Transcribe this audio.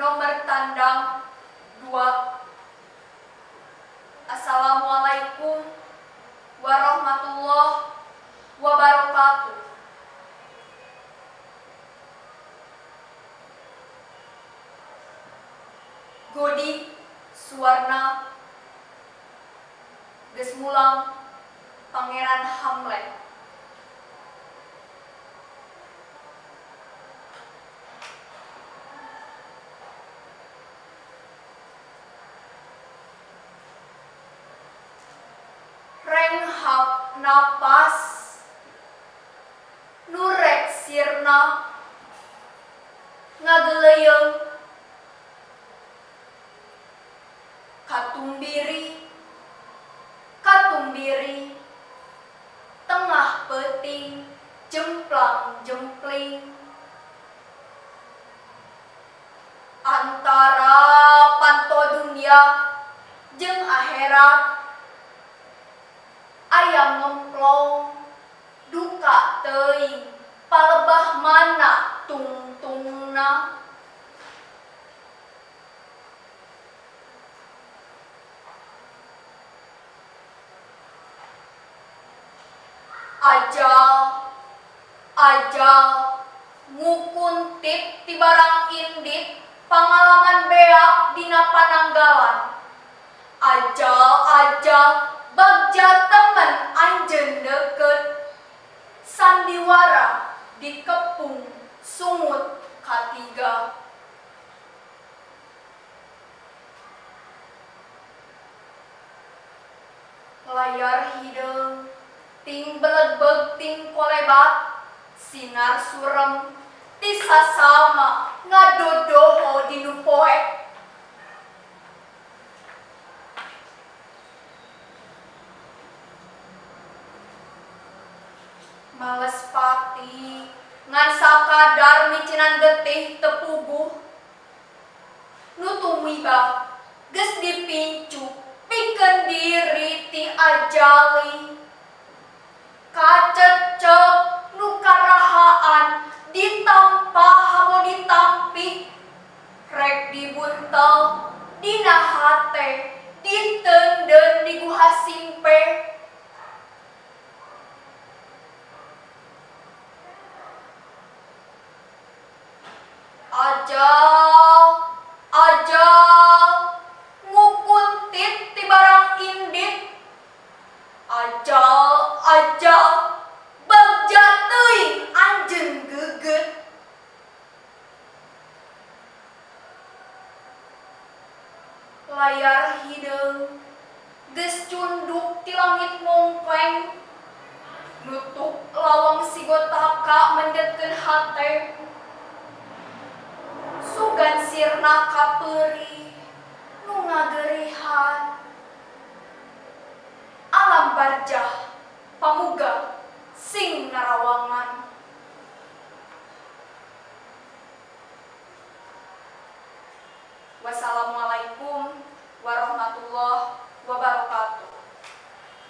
nomor tandang 2. Assalamualaikum warahmatullahi wabarakatuh. Godi Suwarna geus mulang Pangeran Hamlet. Renghap napas nurek sirna ngageleyeung katumbiri tengah peuting jemplang jempling antara panto dunia jeung akhirat aya ngemplong duka teuing palebah mana tungtungna. Ajal ngukuntit ti barang indit pangalaman beak dina pananggalan. Ajal bagja temen anjeun deukeut sandiwara dikepung sungut katiga. Layar hideung ting belegbeg ting kolebat sinar surem ti sasama ngadodoho dinu poek. Males pati ngan sakadar micinan getih tepuguh nu tumiba geus dipincu pikeun diri ti ajali. Kacecep nu karahaan ditampa hamo ditampi rek dibuntel dina hate diteundeun di guha simpe. Ajal ngukuntit ti barang indit. Ajal bagja teuing anjeun geugeut. Layar hideung geus cunduk ti langit mongkleng nutup lawang sigotaka mendetkeun hate. Sugan sirna kapeuri nu ngageurihan. Alam barjah pamuga sing narawangan. Wassalamualaikum warahmatullahi wabarakatuh.